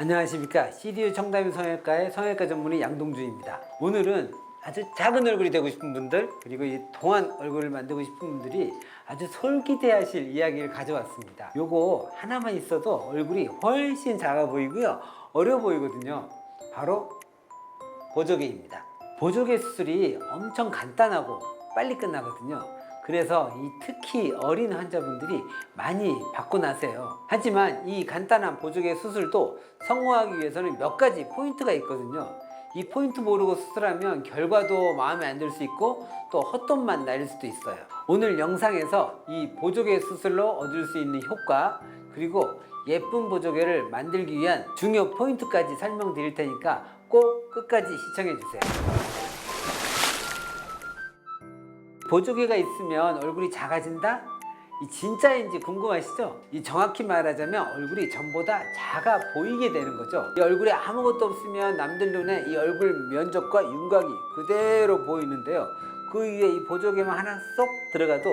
안녕하십니까. CDU 청담이 성형외과의 성형외과 전문의 양동주입니다. 오늘은 아주 작은 얼굴이 되고 싶은 분들, 그리고 이 동안 얼굴을 만들고 싶은 분들이 아주 솔깃해하실 이야기를 가져왔습니다. 요거 하나만 있어도 얼굴이 훨씬 작아 보이고요, 어려 보이거든요. 바로 보조개입니다. 보조개 수술이 엄청 간단하고 빨리 끝나거든요. 그래서 특히 어린 환자분들이 많이 받고 나세요. 하지만 이 간단한 보조개 수술도 성공하기 위해서는 몇 가지 포인트가 있거든요. 이 포인트 모르고 수술하면 결과도 마음에 안 들 수 있고 또 헛돈만 날릴 수도 있어요. 오늘 영상에서 이 보조개 수술로 얻을 수 있는 효과, 그리고 예쁜 보조개를 만들기 위한 중요 포인트까지 설명드릴 테니까 꼭 끝까지 시청해 주세요. 보조개가 있으면 얼굴이 작아진다? 이 진짜인지 궁금하시죠? 이 정확히 말하자면 얼굴이 전보다 작아 보이게 되는 거죠. 이 얼굴에 아무것도 없으면 남들 눈에 이 얼굴 면적과 윤곽이 그대로 보이는데요. 그 위에 이 보조개만 하나 쏙 들어가도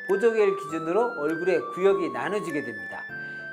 보조개를 기준으로 얼굴의 구역이 나눠지게 됩니다.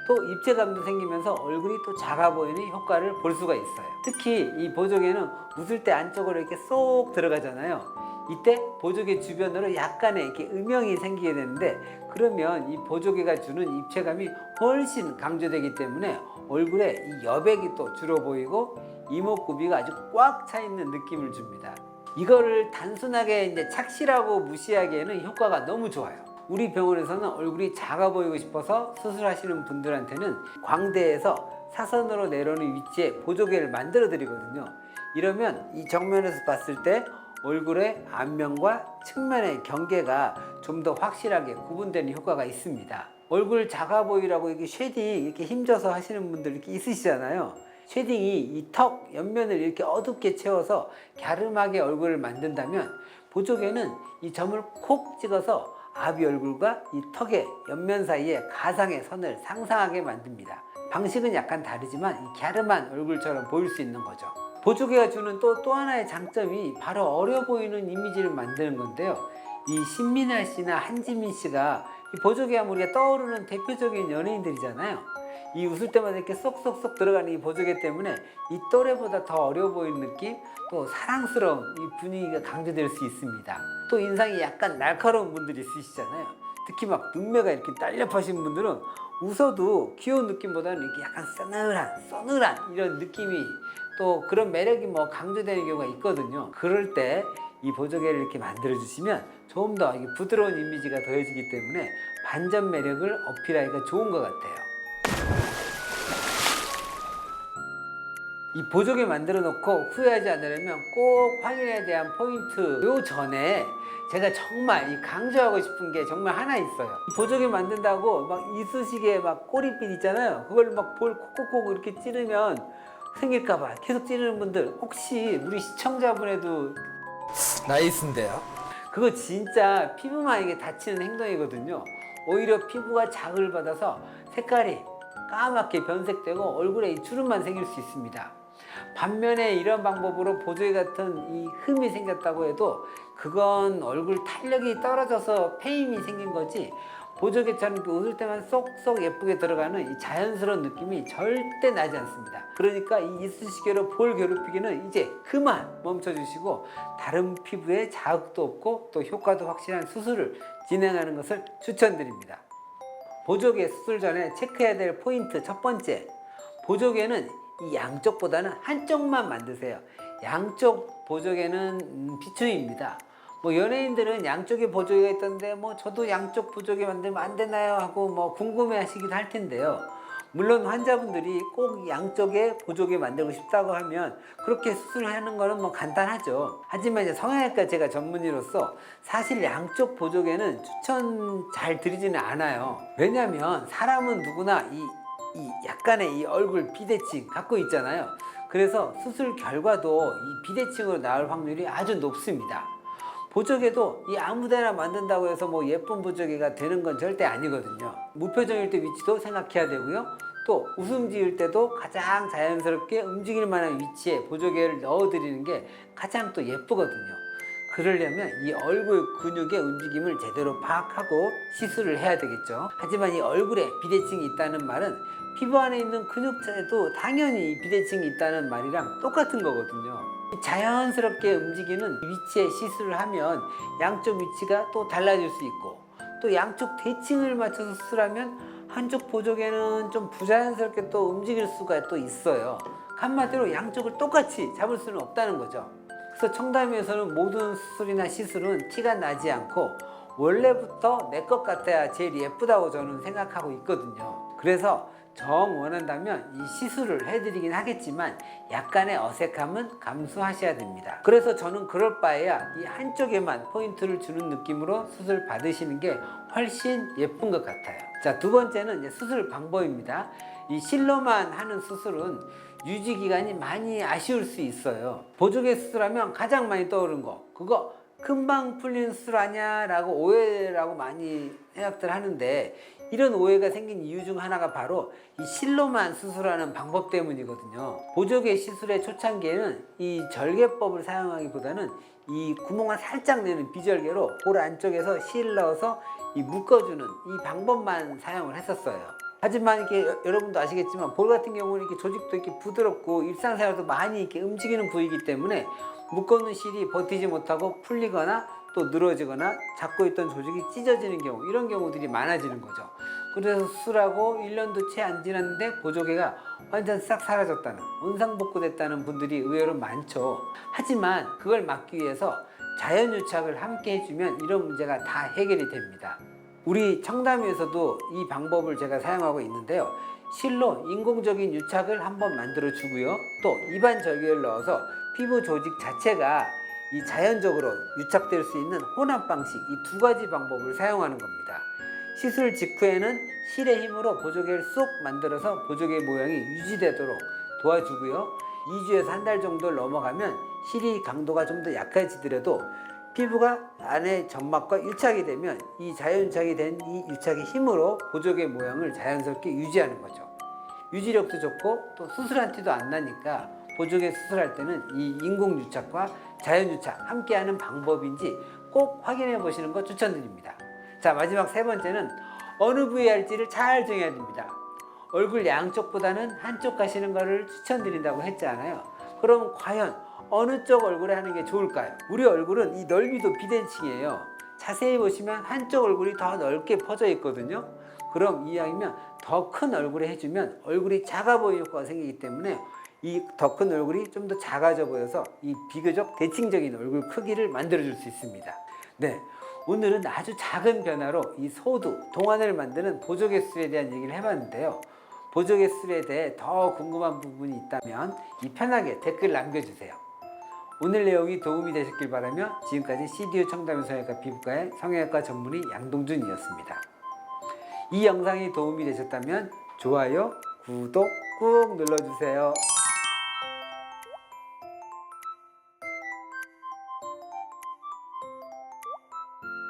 또 입체감도 생기면서 얼굴이 또 작아 보이는 효과를 볼 수가 있어요. 특히 이 보조개는 웃을 때 안쪽으로 이렇게 쏙 들어가잖아요. 이때 보조개 주변으로 약간의 이렇게 음영이 생기게 되는데, 그러면 이 보조개가 주는 입체감이 훨씬 강조되기 때문에 얼굴에 이 여백이 또 줄어 보이고 이목구비가 아주 꽉 차 있는 느낌을 줍니다. 이거를 단순하게 이제 착시라고 무시하기에는 효과가 너무 좋아요. 우리 병원에서는 얼굴이 작아 보이고 싶어서 수술하시는 분들한테는 광대에서 사선으로 내려오는 위치에 보조개를 만들어 드리거든요. 이러면 이 정면에서 봤을 때 얼굴의 앞면과 측면의 경계가 좀 더 확실하게 구분되는 효과가 있습니다. 얼굴 작아 보이라고 이렇게 쉐딩 이렇게 힘줘서 하시는 분들 이렇게 있으시잖아요. 쉐딩이 이 턱 옆면을 이렇게 어둡게 채워서 갸름하게 얼굴을 만든다면, 보조개는 이 점을 콕 찍어서 아비 얼굴과 이 턱의 옆면 사이에 가상의 선을 상상하게 만듭니다. 방식은 약간 다르지만 이 갸름한 얼굴처럼 보일 수 있는 거죠. 보조개가 주는 또 하나의 장점이 바로 어려 보이는 이미지를 만드는 건데요. 이 신민아 씨나 한지민 씨가 이 보조개 하면 우리가 떠오르는 대표적인 연예인들이잖아요. 이 웃을 때마다 이렇게 쏙쏙쏙 들어가는 이 보조개 때문에 이 또래보다 더 어려 보이는 느낌, 또 사랑스러운 이 분위기가 강조될 수 있습니다. 또 인상이 약간 날카로운 분들이 있으시잖아요. 특히 막 눈매가 이렇게 딸렵하신 분들은 웃어도 귀여운 느낌보다는 이렇게 약간 서늘한 이런 느낌이, 또 그런 매력이 강조되는 경우가 있거든요. 그럴 때 이 보조개를 이렇게 만들어 주시면 좀 더 부드러운 이미지가 더해지기 때문에 반전 매력을 어필하기가 좋은 것 같아요. 이 보조개 만들어 놓고 후회하지 않으려면 꼭 확인해야 될 포인트, 요 전에 제가 정말 강조하고 싶은 게 정말 하나 있어요. 보조개 만든다고 막 이쑤시개 꼬리핀 있잖아요. 그걸 볼 콕콕콕 이렇게 찌르면 생길까봐 계속 찌르는 분들, 혹시 우리 시청자분에도 나이스인데요? 그거 진짜 피부만 이게 다치는 행동이거든요. 오히려 피부가 자극을 받아서 색깔이 까맣게 변색되고 얼굴에 이 주름만 생길 수 있습니다. 반면에 이런 방법으로 보조개 같은 이 흠이 생겼다고 해도 그건 얼굴 탄력이 떨어져서 페임이 생긴 거지, 보조개처럼 웃을 때만 쏙쏙 예쁘게 들어가는 이 자연스러운 느낌이 절대 나지 않습니다. 그러니까 이 이쑤시개로 볼 괴롭히기는 이제 그만 멈춰주시고 다른 피부에 자극도 없고 또 효과도 확실한 수술을 진행하는 것을 추천드립니다. 보조개 수술 전에 체크해야 될 포인트 첫 번째, 보조개는 이 양쪽보다는 한쪽만 만드세요. 양쪽 보조개는 비추입니다. 연예인들은 양쪽에 보조개가 있던데 저도 양쪽 보조개 만들면 안 되나요? 하고 궁금해 하시기도 할 텐데요. 물론 환자분들이 꼭 양쪽에 보조개 만들고 싶다고 하면 그렇게 수술하는 거는 간단하죠. 하지만 이제 성형외과 제가 전문의로서 사실 양쪽 보조개는 추천 잘 드리지는 않아요. 왜냐면 사람은 누구나 이 약간의 이 얼굴 비대칭 갖고 있잖아요. 그래서 수술 결과도 이 비대칭으로 나올 확률이 아주 높습니다. 보조개도 이 아무데나 만든다고 해서 예쁜 보조개가 되는 건 절대 아니거든요. 무표정일 때 위치도 생각해야 되고요. 또 웃음 지을 때도 가장 자연스럽게 움직일 만한 위치에 보조개를 넣어드리는 게 가장 또 예쁘거든요. 그러려면 이 얼굴 근육의 움직임을 제대로 파악하고 시술을 해야 되겠죠. 하지만 이 얼굴에 비대칭이 있다는 말은 피부 안에 있는 근육체에도 당연히 비대칭이 있다는 말이랑 똑같은 거거든요. 자연스럽게 움직이는 위치에 시술을 하면 양쪽 위치가 또 달라질 수 있고, 또 양쪽 대칭을 맞춰서 수술하면 한쪽 보조개는 좀 부자연스럽게 또 움직일 수가 또 있어요. 한마디로 양쪽을 똑같이 잡을 수는 없다는 거죠. 그래서 청담에서는 모든 수술이나 시술은 티가 나지 않고 원래부터 내 것 같아야 제일 예쁘다고 저는 생각하고 있거든요. 그래서 정 원한다면 이 시술을 해드리긴 하겠지만 약간의 어색함은 감수하셔야 됩니다. 그래서 저는 그럴 바에야 이 한쪽에만 포인트를 주는 느낌으로 수술 받으시는 게 훨씬 예쁜 것 같아요. 자, 두 번째는 이제 수술 방법입니다. 이 실로만 하는 수술은 유지 기간이 많이 아쉬울 수 있어요. 보조개 수술하면 가장 많이 떠오르는 거, 그거 금방 풀리는 수술 아니야? 라고 오해라고 많이 생각들 하는데, 이런 오해가 생긴 이유 중 하나가 바로 이 실로만 수술하는 방법 때문이거든요. 보조개 시술의 초창기에는 이 절개법을 사용하기보다는 이 구멍을 살짝 내는 비절개로 볼 안쪽에서 실 넣어서 이 묶어주는 이 방법만 사용을 했었어요. 하지만 이렇게 여러분도 아시겠지만 볼 같은 경우는 이렇게 조직도 이렇게 부드럽고 일상생활도 많이 이렇게 움직이는 부위이기 때문에 묶어놓은 실이 버티지 못하고 풀리거나 또 늘어지거나 잡고 있던 조직이 찢어지는 경우, 이런 경우들이 많아지는 거죠. 그래서 수술하고 1년도 채 안 지났는데 보조개가 완전 싹 사라졌다는, 원상복구됐다는 분들이 의외로 많죠. 하지만 그걸 막기 위해서 자연유착을 함께 해주면 이런 문제가 다 해결이 됩니다. 우리 청담에서도 이 방법을 제가 사용하고 있는데요. 실로 인공적인 유착을 한번 만들어 주고요. 또 입안 절개를 넣어서 피부 조직 자체가 이 자연적으로 유착될 수 있는 혼합 방식, 이 두 가지 방법을 사용하는 겁니다. 시술 직후에는 실의 힘으로 보조개를 쏙 만들어서 보조개 모양이 유지되도록 도와주고요. 2주에서 한 달 정도를 넘어가면 실이 강도가 좀 더 약해지더라도 피부가 안에 점막과 유착이 되면 이 자연유착이 된 이 유착의 힘으로 보조개 모양을 자연스럽게 유지하는 거죠. 유지력도 좋고 또 수술한 티도 안 나니까 보조개 수술할 때는 이 인공유착과 자연유착 함께하는 방법인지 꼭 확인해 보시는 거 추천드립니다. 자, 마지막 세 번째는 어느 부위에 할지를 잘 정해야 됩니다. 얼굴 양쪽보다는 한쪽 가시는 거를 추천드린다고 했잖아요. 그럼 과연 어느 쪽 얼굴에 하는 게 좋을까요? 우리 얼굴은 이 넓이도 비대칭이에요. 자세히 보시면 한쪽 얼굴이 더 넓게 퍼져 있거든요. 그럼 이왕이면 더 큰 얼굴에 해주면 얼굴이 작아 보이는 효과가 생기기 때문에 이 더 큰 얼굴이 좀 더 작아져 보여서 이 비교적 대칭적인 얼굴 크기를 만들어 줄 수 있습니다. 네, 오늘은 아주 작은 변화로 이 소두, 동안을 만드는 보조개 수술에 대한 얘기를 해봤는데요. 보조개 수술에 대해 더 궁금한 부분이 있다면 편하게 댓글 남겨주세요. 오늘 내용이 도움이 되셨길 바라며 지금까지 CDU 청담 성형외과 피부과의 성형외과 전문의 양동준이었습니다. 이 영상이 도움이 되셨다면 좋아요, 구독 꾹 눌러주세요.